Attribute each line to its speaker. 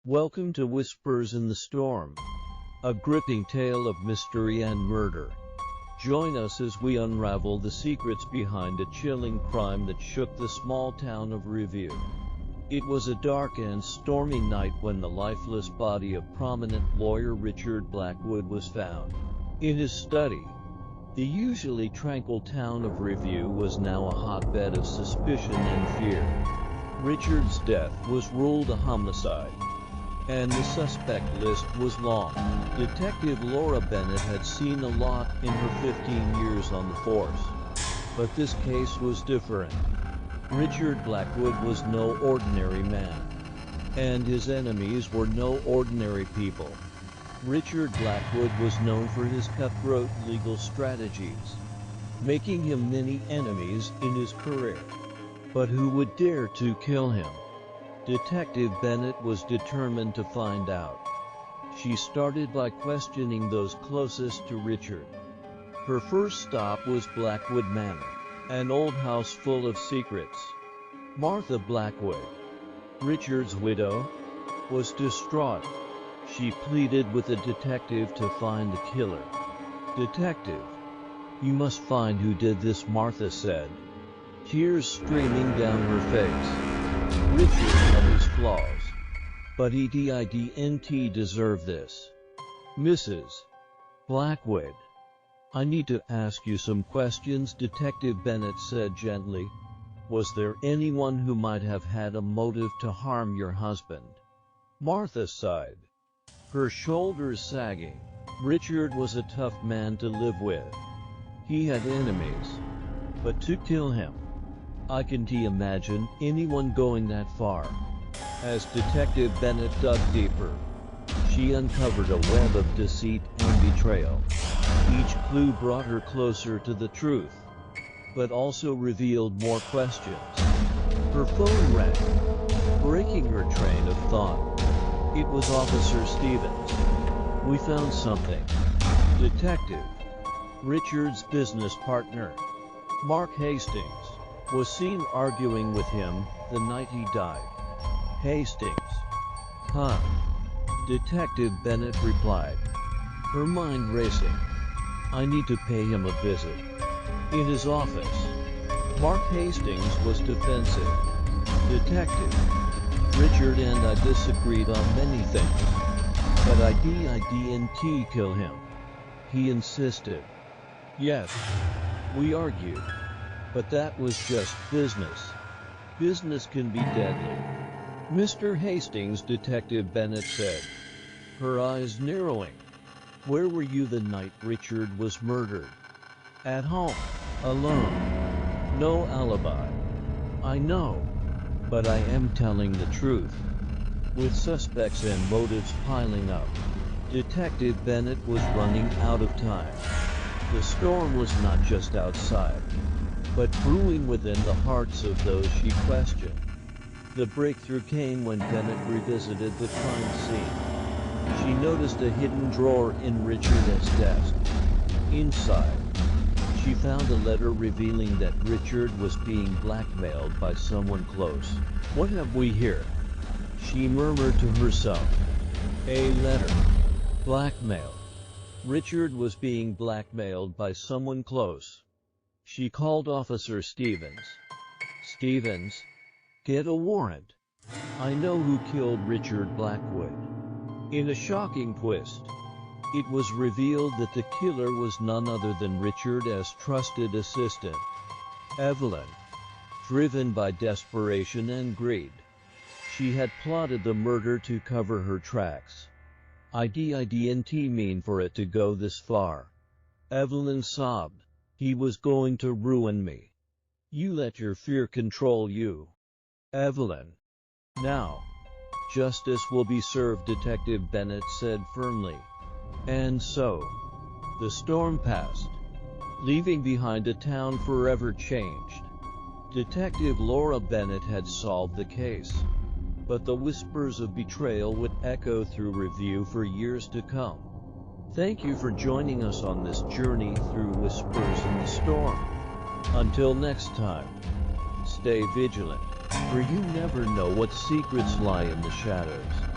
Speaker 1: Welcome to Whispers in the Storm, a gripping tale of mystery and murder. Join us as we unravel the secrets behind a chilling crime that shook the small town of Review. It was a dark and stormy night when the lifeless body of prominent lawyer Richard Blackwood was found in his study. The usually tranquil town of Review was now a hotbed of suspicion and fear. Richard's death was ruled a homicide, and the suspect list was long. Detective Laura Bennett had seen a lot in her 15 years on the force. But this case was different. Richard Blackwood was no ordinary man, and his enemies were no ordinary people. Richard Blackwood was known for his cutthroat legal strategies, making him many enemies in his career. But who would dare to kill him? Detective Bennett was determined to find out. She started by questioning those closest to Richard. Her first stop was Blackwood Manor, an old house full of secrets. Martha Blackwood, Richard's widow, was distraught. She pleaded with the detective to find the killer. "Detective, you must find who did this," Martha said, tears streaming down her face. Richard had his flaws, but he didn't deserve this. "Mrs. Blackwood, I need to ask you some questions," Detective Bennett said gently. "Was there anyone who might have had a motive to harm your husband?" Martha sighed, her shoulders sagging. Richard was a tough man to live with. He had enemies, but to kill him, I can't imagine anyone going that far. As Detective Bennett dug deeper, she uncovered a web of deceit and betrayal. Each clue brought her closer to the truth, but also revealed more questions. Her phone rang, breaking her train of thought. It was Officer Stevens. "We found something." Detective, Richard's business partner, Mark Hastings, was seen arguing with him the night he died. "Hastings? Huh?" Detective Bennett replied, her mind racing. "I need to pay him a visit." In his office, Mark Hastings was defensive. "Detective, Richard and I disagreed on many things, but I didn't kill him," he insisted. "Yes, we argued, but that was just business. Business can be deadly." "Mr. Hastings," Detective Bennett said, her eyes narrowing, "where were you the night Richard was murdered?" "At home, alone. No alibi." "I know, but I am telling the truth." With suspects and motives piling up, Detective Bennett was running out of time. The storm was not just outside, but brewing within the hearts of those she questioned. The breakthrough came when Bennett revisited the crime scene. She noticed a hidden drawer in Richard's desk. Inside, she found a letter revealing that Richard was being blackmailed by someone close. "What have we here?" she murmured to herself. A letter. Blackmail. Richard was being blackmailed by someone close. She called Officer Stevens. "Stevens, get a warrant. I know who killed Richard Blackwood." In a shocking twist, it was revealed that the killer was none other than Richard's trusted assistant, Evelyn. Driven by desperation and greed, she had plotted the murder to cover her tracks. "I didn't mean for it to go this far," Evelyn sobbed. "He was going to ruin me. You let your fear control you, Evelyn. Now, justice will be served," Detective Bennett said firmly. And so, the storm passed, leaving behind a town forever changed. Detective Laura Bennett had solved the case, but the whispers of betrayal would echo through Review for years to come. Thank you for joining us on this journey through Whispers in the Storm. Until next time, stay vigilant, for you never know what secrets lie in the shadows.